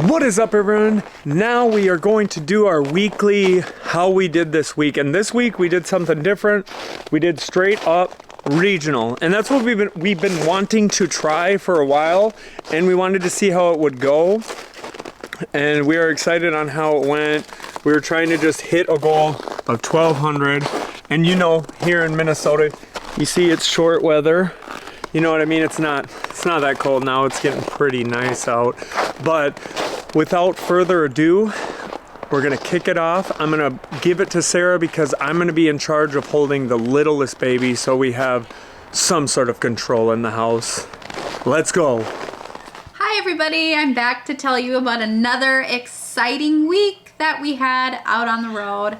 What is up, everyone? Now we are going to do our weekly how we did this week, and this week we did something different. We did straight up regional, and that's what we've been wanting to try for a while, and we wanted to see how it would go, and we are excited on how it went. We were trying to just hit a goal of 1,200, and you know, here in Minnesota, you see it's short weather. You know what I mean? It's not that cold now. It's getting pretty nice out. But without further ado, we're gonna kick it off. I'm gonna give it to Sarah because I'm gonna be in charge of holding the littlest baby, so we have some sort of control in the house. Let's go. Hi everybody, I'm back to tell you about another exciting week that we had out on the road.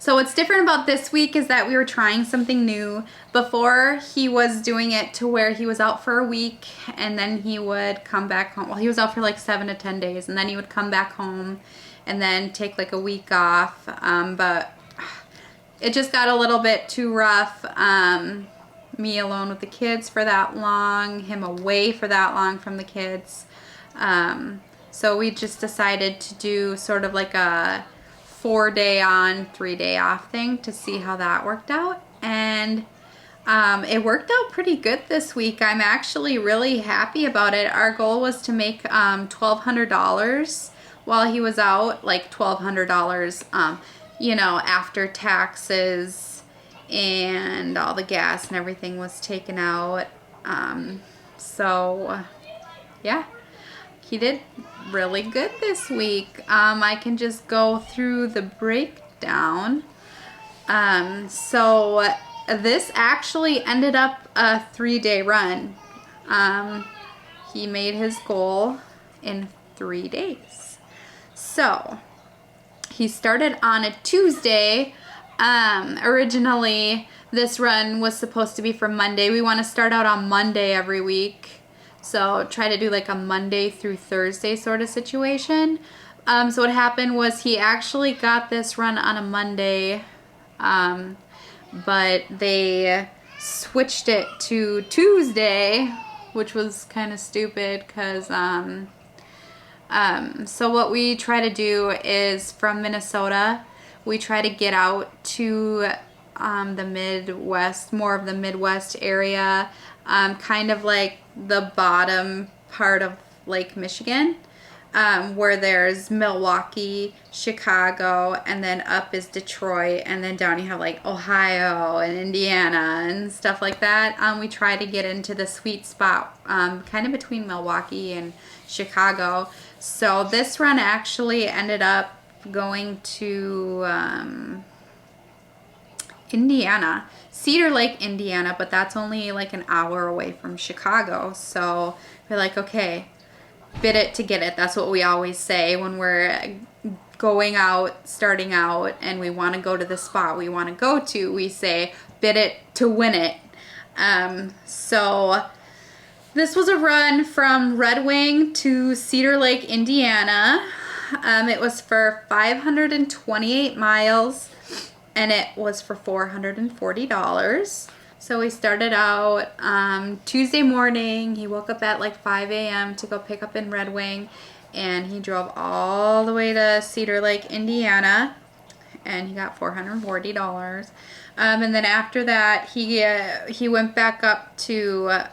So what's different about this week is that we were trying something new. Before, he was doing it to where he was out for a week and then he would come back home. Well, he was out for like 7 to 10 days and then he would come back home and then take like a week off. But it just got a little bit too rough. Me alone with the kids for that long, him away for that long from the kids. So we just decided to do sort of like a 4-day on, 3-day off thing to see how that worked out. And it worked out pretty good this week. I'm actually really happy about it. Our goal was to make $1,200 while he was out, like $1,200, you know, after taxes and all the gas and everything was taken out. So yeah, he did really good this week. I can just go through the breakdown. So this actually ended up a 3-day run. He made his goal in 3 days. So he started on a Tuesday. Originally this run was supposed to be for Monday. We want to start out on Monday every week. So try to do like a Monday through Thursday sort of situation. So what happened was he actually got this run on a Monday, but they switched it to Tuesday, which was kind of stupid because, so what we try to do is from Minnesota, we try to get out to the Midwest, more of the Midwest area, kind of like the bottom part of Lake Michigan, where there's Milwaukee, Chicago, and then up is Detroit, and then down you have like Ohio and Indiana and stuff like that. We try to get into the sweet spot, kind of between Milwaukee and Chicago. So this run actually ended up going to Indiana, Cedar Lake, Indiana, but that's only like an hour away from Chicago. So we're like, okay, bid it to get it. That's what we always say when we're going out, starting out, and we want to go to the spot we want to go to. We say, bid it to win it. So this was a run from Red Wing to Cedar Lake, Indiana. It was for 528 miles. And it was for $440. So we started out Tuesday morning. He woke up at like 5 a.m. to go pick up in Red Wing. And he drove all the way to Cedar Lake, Indiana. And he got $440. And then after that, he went back up to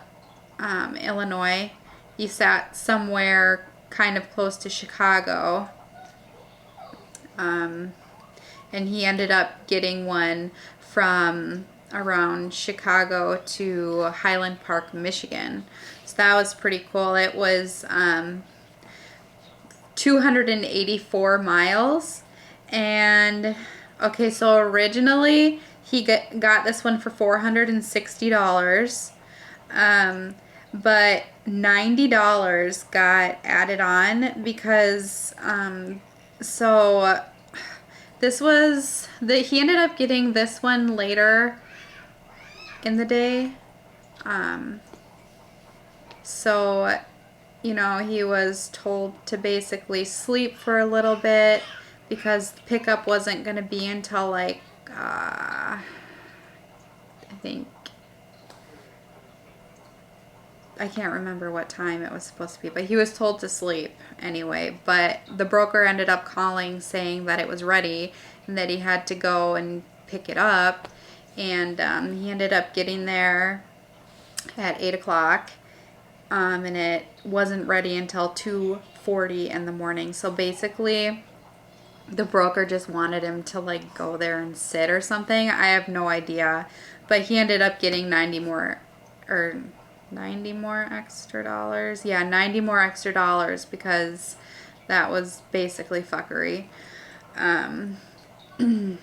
Illinois. He sat somewhere kind of close to Chicago. And he ended up getting one from around Chicago to Highland Park, Michigan. So that was pretty cool. It was 284 miles. And okay, so originally he got this one for $460. But $90 got added on because this was he ended up getting this one later in the day. So, you know, he was told to basically sleep for a little bit because the pickup wasn't going to be until like, I think I can't remember what time it was supposed to be, but he was told to sleep anyway. But the broker ended up calling saying that it was ready and that he had to go and pick it up. And he ended up getting there at 8 o'clock. And it wasn't ready until 2:40 in the morning. So basically, the broker just wanted him to like go there and sit or something. I have no idea. But he ended up getting 90 more extra dollars. Yeah, 90 more extra dollars because that was basically fuckery. And I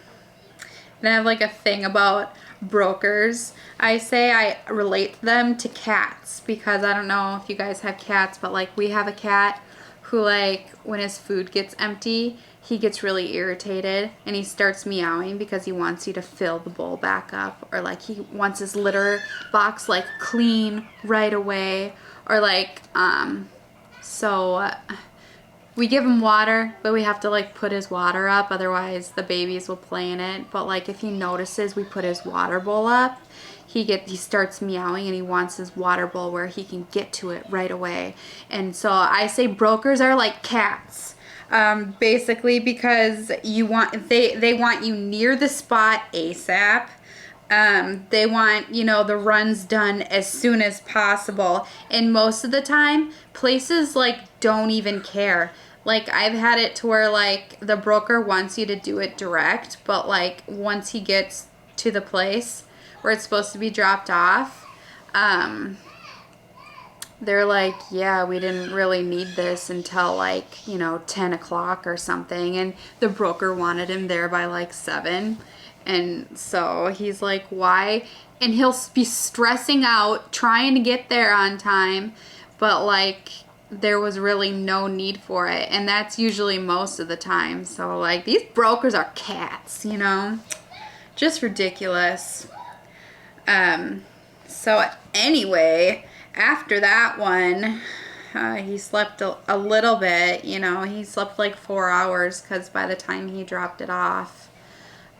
have like a thing about brokers. I say I relate them to cats because I don't know if you guys have cats, but like we have a cat who like when his food gets empty, he gets really irritated and he starts meowing because he wants you to fill the bowl back up, or like he wants his litter box like clean right away, or like so we give him water, but we have to like put his water up, otherwise the babies will play in it. But like if he notices we put his water bowl up, he starts meowing and he wants his water bowl where he can get to it right away. And so I say brokers are like cats. Basically because they want you near the spot ASAP. They want, the runs done as soon as possible. And most of the time, places like don't even care. Like I've had it to where like the broker wants you to do it direct, but like once he gets to the place where it's supposed to be dropped off, they're like, yeah, we didn't really need this until like, 10 o'clock or something. And the broker wanted him there by like 7. And so he's like, why? And he'll be stressing out trying to get there on time, but like there was really no need for it. And that's usually most of the time. So like these brokers are cats, just ridiculous. So anyway, after that one, he slept a little bit, he slept like 4 hours because by the time he dropped it off,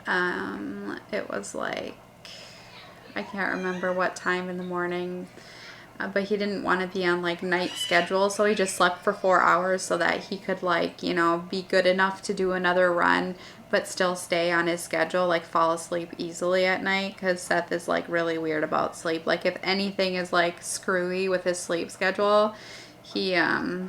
it was like, I can't remember what time in the morning, but he didn't want to be on like night schedule, so he just slept for 4 hours so that he could like, be good enough to do another run, but still stay on his schedule, like fall asleep easily at night, because Seth is like really weird about sleep. Like if anything is like screwy with his sleep schedule, he'll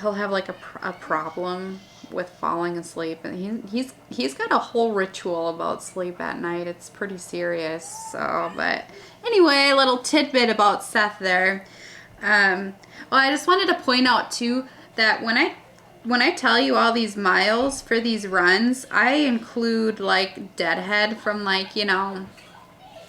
have like a problem with falling asleep, and he's got a whole ritual about sleep at night. It's pretty serious. So, but anyway, a little tidbit about Seth there. Well, I just wanted to point out too that when I tell you all these miles for these runs, I include like deadhead from like,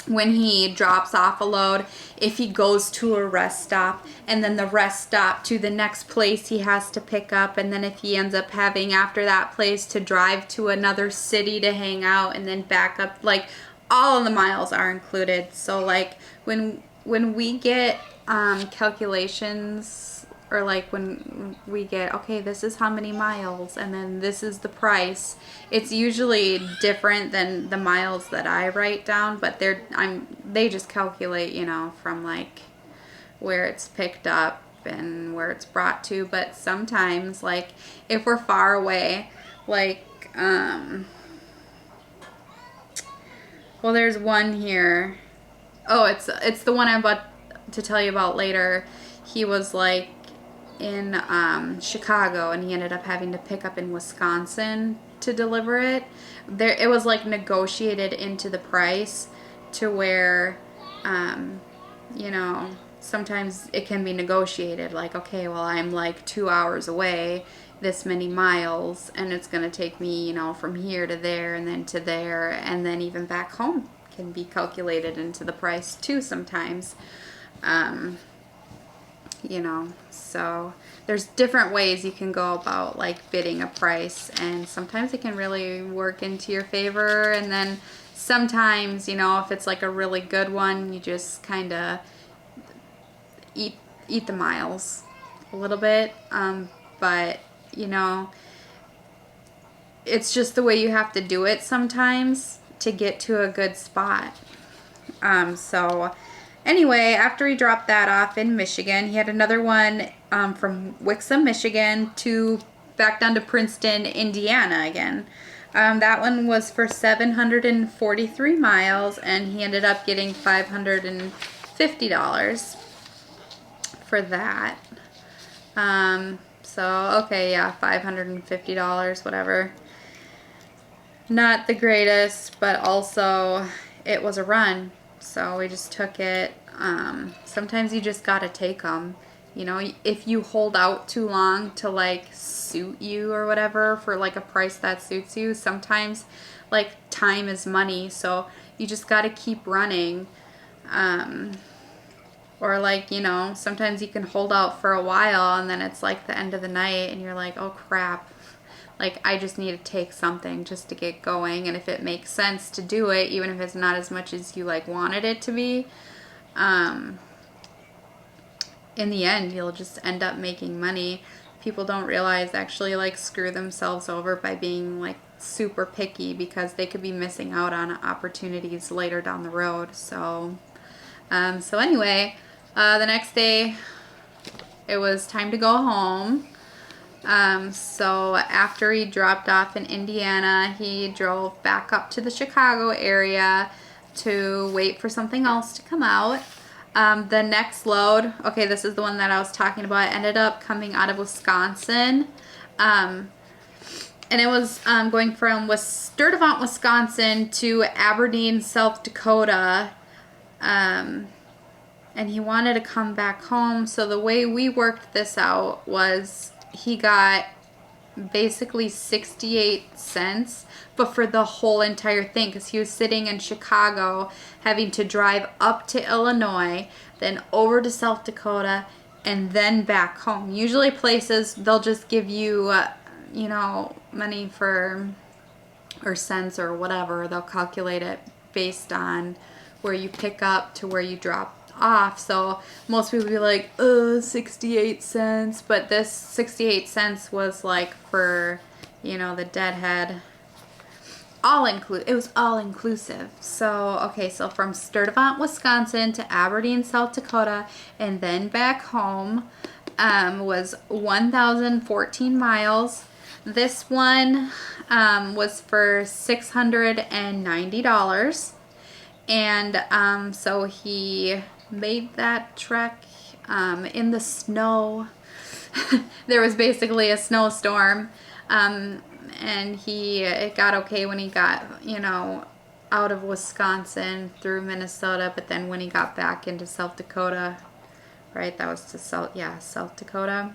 when he drops off a load, if he goes to a rest stop, and then the rest stop to the next place he has to pick up, and then if he ends up having after that place to drive to another city to hang out and then back up, like all of the miles are included. So like when we get calculations, or like when we get, okay, this is how many miles and then this is the price, it's usually different than the miles that I write down, but they just calculate, from like where it's picked up and where it's brought to. But sometimes like if we're far away, like well, there's one here. Oh, it's the one I'm about to tell you about later. He was like in Chicago, and he ended up having to pick up in Wisconsin to deliver it. It was like negotiated into the price to where, sometimes it can be negotiated. Like, okay, well, I'm like 2 hours away, this many miles, and it's going to take me, from here to there and then to there, and then even back home can be calculated into the price too sometimes. So there's different ways you can go about like bidding a price, and sometimes it can really work into your favor, and then sometimes, if it's like a really good one, you just kind of eat the miles a little bit, but it's just the way you have to do it sometimes to get to a good spot. So Anyway, after he dropped that off in Michigan, he had another one from Wixom, Michigan to back down to Princeton, Indiana again. That one was for 743 miles, and he ended up getting $550 for that. So, okay, yeah, $550, whatever. Not the greatest, but also it was a run. So we just took it. Sometimes you just gotta take them. You know, if you hold out too long to like suit you or whatever for like a price that suits you, sometimes like time is money. So you just gotta keep running. Or like, you know, sometimes you can hold out for a while and then it's like the end of the night and you're like, oh crap. Like, I just need to take something just to get going. And if it makes sense to do it, even if it's not as much as you like wanted it to be, in the end, you'll just end up making money. People don't realize actually like screw themselves over by being like super picky because they could be missing out on opportunities later down the road. So anyway, the next day it was time to go home. So after he dropped off in Indiana, he drove back up to the Chicago area to wait for something else to come out. The next load, okay, this is the one that I was talking about, ended up coming out of Wisconsin. And it was going from Sturtevant, Wisconsin to Aberdeen, South Dakota. And he wanted to come back home. So the way we worked this out was he got basically 68 cents, but for the whole entire thing, because he was sitting in Chicago having to drive up to Illinois, then over to South Dakota, and then back home. Usually places, they'll just give you, you know, money for, or cents or whatever. They'll calculate it based on where you pick up to where you drop off. So most people be like, 68 cents. But this 68 cents was like for, you know, the deadhead. It was all inclusive. So, okay, so from Sturtevant, Wisconsin to Aberdeen, South Dakota, and then back home was 1,014 miles. This one was for $690. And so he made that trek in the snow. There was basically a snowstorm, and it got okay when he got, you know, out of Wisconsin through Minnesota, but then when he got back into South Dakota, right, that was to South Dakota.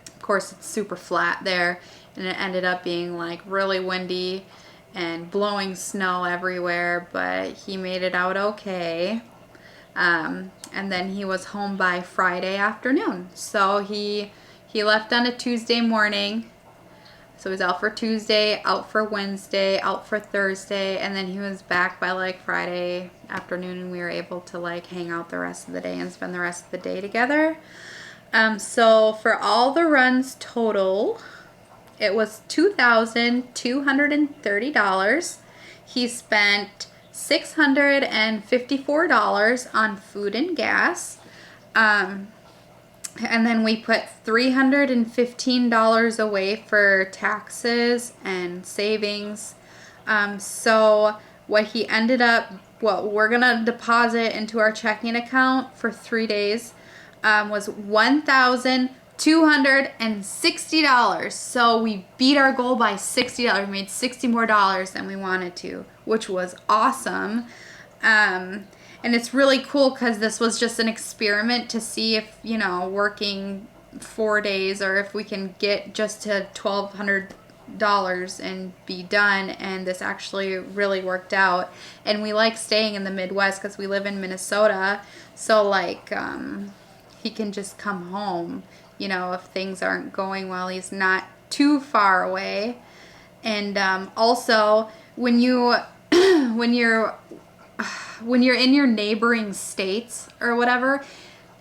Of course, it's super flat there, and it ended up being like really windy and blowing snow everywhere, but he made it out okay. And then he was home by Friday afternoon. So he left on a Tuesday morning. So he was out for Tuesday, out for Wednesday, out for Thursday, and then he was back by like Friday afternoon, and we were able to like hang out the rest of the day and spend the rest of the day together. So for all the runs total, it was $2,230. He spent $654 on food and gas. And then we put $315 away for taxes and savings. So what he ended up, we're going to deposit into our checking account for 3 days was $1,260. So we beat our goal by $60. We made $60 more than we wanted to, which was awesome. And it's really cool because this was just an experiment to see if, you know, working 4 days or if we can get just to $1,200 and be done. And this actually really worked out. And we like staying in the Midwest because we live in Minnesota. So like, he can just come home, you know, if things aren't going well. He's not too far away. And also, when you're in your neighboring states or whatever,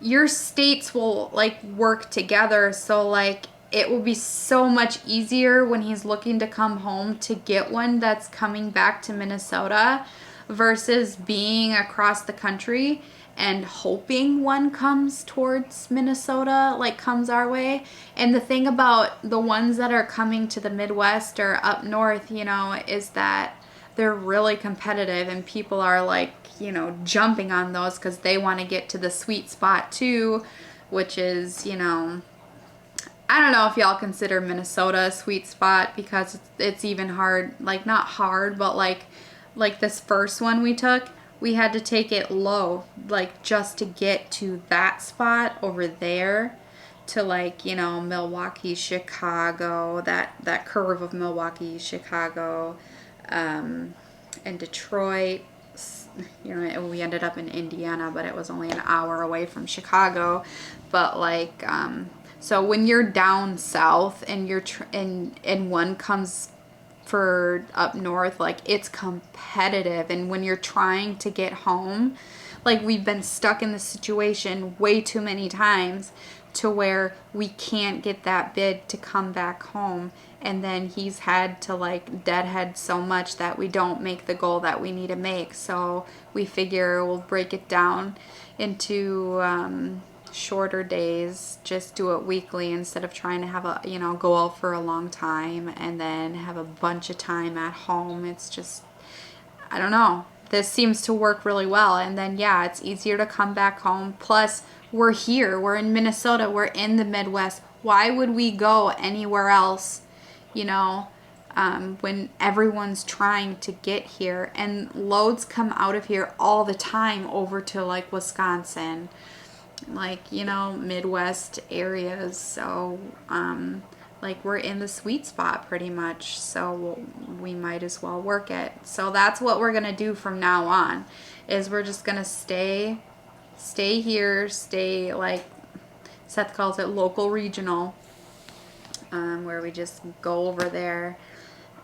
your states will like work together. So like it will be so much easier when he's looking to come home to get one that's coming back to Minnesota. versus being across the country and hoping one comes towards Minnesota, like comes our way. And the thing about the ones that are coming to the Midwest or up north, you know, is that they're really competitive and people are like, you know, jumping on those because they want to get to the sweet spot too, which is, you know, I don't know if y'all consider Minnesota a sweet spot because it's even hard, like not hard, but like this first one we took, we had to take it low, like just to get to that spot over there to like, you know, Milwaukee, Chicago, that curve of Milwaukee, Chicago, and Detroit. You know, we ended up in Indiana, but it was only an hour away from Chicago. But like, so when you're down south and you're and one comes for up north, like it's competitive. And when you're trying to get home, like we've been stuck in this situation way too many times to where we can't get that bid to come back home. And then he's had to like deadhead so much that we don't make the goal that we need to make. So we figure we'll break it down into shorter days, just do it weekly instead of trying to have a, you know, go out for a long time and then have a bunch of time at home. It's just, I don't know. This seems to work really well. And then, yeah, it's easier to come back home. Plus, we're here. We're in Minnesota. We're in the Midwest. Why would we go anywhere else, you know, when everyone's trying to get here? And loads come out of here all the time over to, like, Wisconsin, like, you know, Midwest areas. So, like we're in the sweet spot pretty much, so we might as well work it. So that's what we're gonna do from now on, is we're just gonna stay here, stay like Seth calls it local regional, where we just go over there.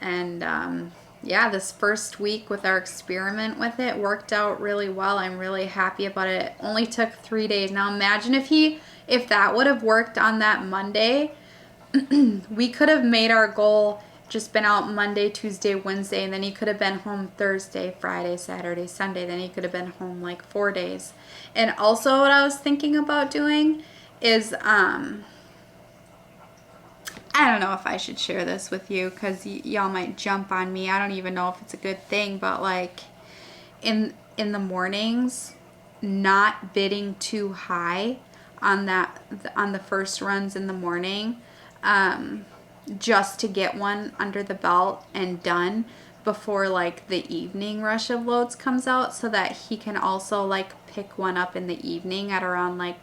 And yeah, this first week with our experiment with it worked out really well. I'm really happy about it. It only took 3 days. Now imagine if that would have worked on that Monday. We could have made our goal just been out Monday, Tuesday, Wednesday, and then he could have been home Thursday, Friday, Saturday, Sunday. Then he could have been home like 4 days. And also what I was thinking about doing is, I don't know if I should share this with you because y'all might jump on me. I don't even know if it's a good thing, but like in the mornings, not bidding too high on the first runs in the morning, just to get one under the belt and done before like the evening rush of loads comes out, so that he can also like pick one up in the evening at around like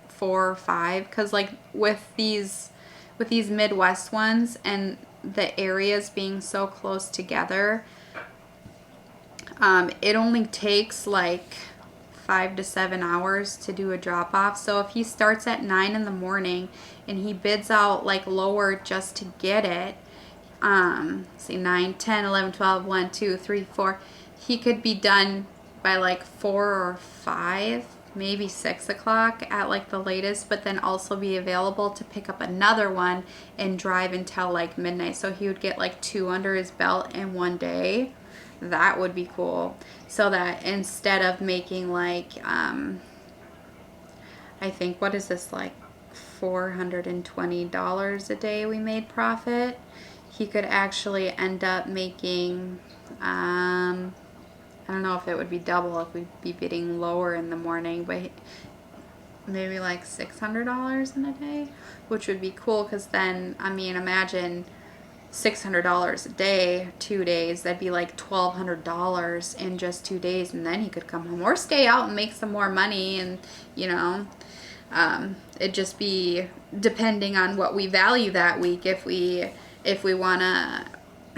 4 or 5. Because like with these Midwest ones and the areas being so close together, it only takes like 5 to 7 hours to do a drop off. So if he starts at 9 in the morning and he bids out like lower just to get it, say 9, 10, 11, 12, 1, 2, 3, 4, he could be done by like 4 or 5, maybe 6 o'clock at like the latest, but then also be available to pick up another one and drive until like midnight. So he would get like 2 under his belt in one day. That would be cool. So that instead of making like, I think, what is this, like $420 a day we made profit, he could actually end up making, I don't know if it would be double if we'd be bidding lower in the morning, but maybe like $600 in a day, which would be cool. Because then, I mean, imagine $600 a day, 2 days, that'd be like $1,200 in just 2 days, and then he could come home or stay out and make some more money. And you know, it'd just be depending on what we value that week. If we want to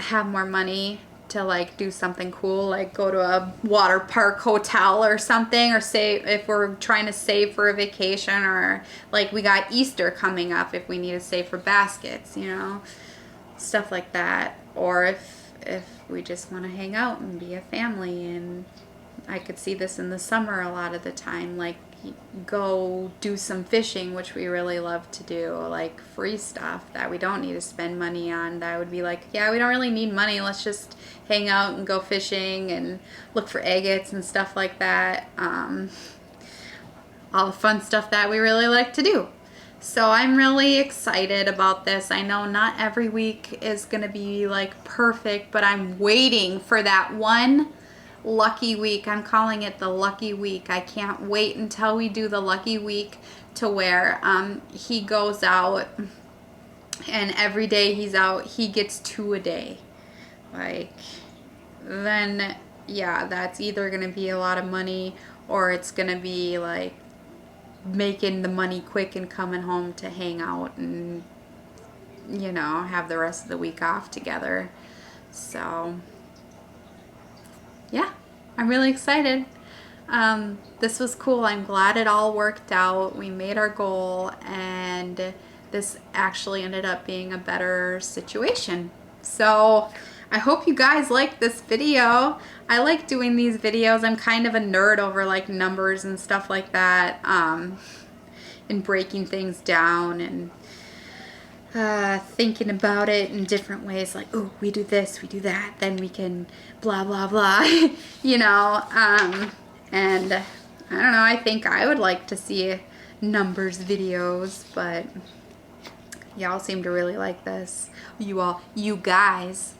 have more money to like do something cool, like go to a water park hotel or something, or save if we're trying to save for a vacation, or like we got Easter coming up, if we need to save for baskets, you know, stuff like that. Or if we just want to hang out and be a family and I could see this in the summer a lot of the time, like go do some fishing, which we really love to do, like free stuff that we don't need to spend money on. That would be like, yeah, we don't really need money, let's just hang out and go fishing and look for agates and stuff like that. All the fun stuff that we really like to do. So I'm really excited about this. I know not every week is gonna be like perfect, but I'm waiting for that one lucky week. I'm calling it the lucky week. I can't wait until we do the lucky week to where he goes out and every day he's out, he gets 2 a day. Like, then yeah, that's either gonna be a lot of money or it's gonna be like making the money quick and coming home to hang out and, you know, have the rest of the week off together. So yeah, I'm really excited. This was cool. I'm glad it all worked out. We made our goal and this actually ended up being a better situation. So I hope you guys like this video. I like doing these videos. I'm kind of a nerd over like numbers and stuff like that, and breaking things down and thinking about it in different ways, like, oh, we do this, we do that, then we can blah blah blah. You know, and I don't know, I think I would like to see numbers videos, but y'all seem to really like this. You guys,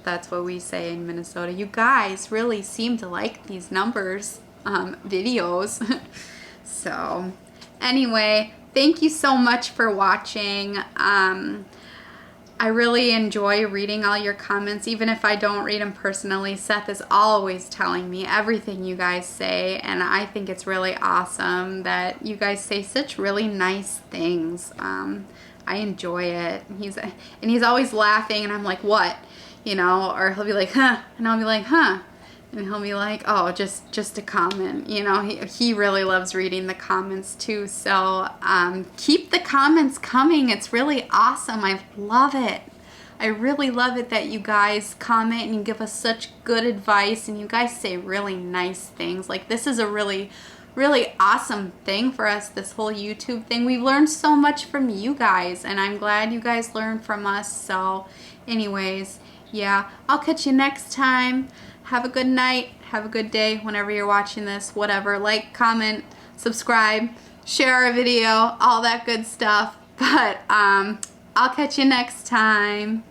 that's what we say in Minnesota, you guys really seem to like these numbers videos. So anyway, thank you so much for watching. I really enjoy reading all your comments, even if I don't read them personally. Seth is always telling me everything you guys say, and I think it's really awesome that you guys say such really nice things. I enjoy it. He's always laughing, and I'm like, what? You know, or he'll be like, huh, and I'll be like, huh. And he'll be like, oh, just a comment. You know, he really loves reading the comments too. So keep the comments coming. It's really awesome. I love it. I really love it that you guys comment and you give us such good advice and you guys say really nice things. Like, this is a really, really awesome thing for us, this whole YouTube thing. We've learned so much from you guys, and I'm glad you guys learned from us. So anyways, yeah, I'll catch you next time. Have a good night. Have a good day whenever you're watching this. Whatever. Like, comment, subscribe, share our video, all that good stuff. But I'll catch you next time.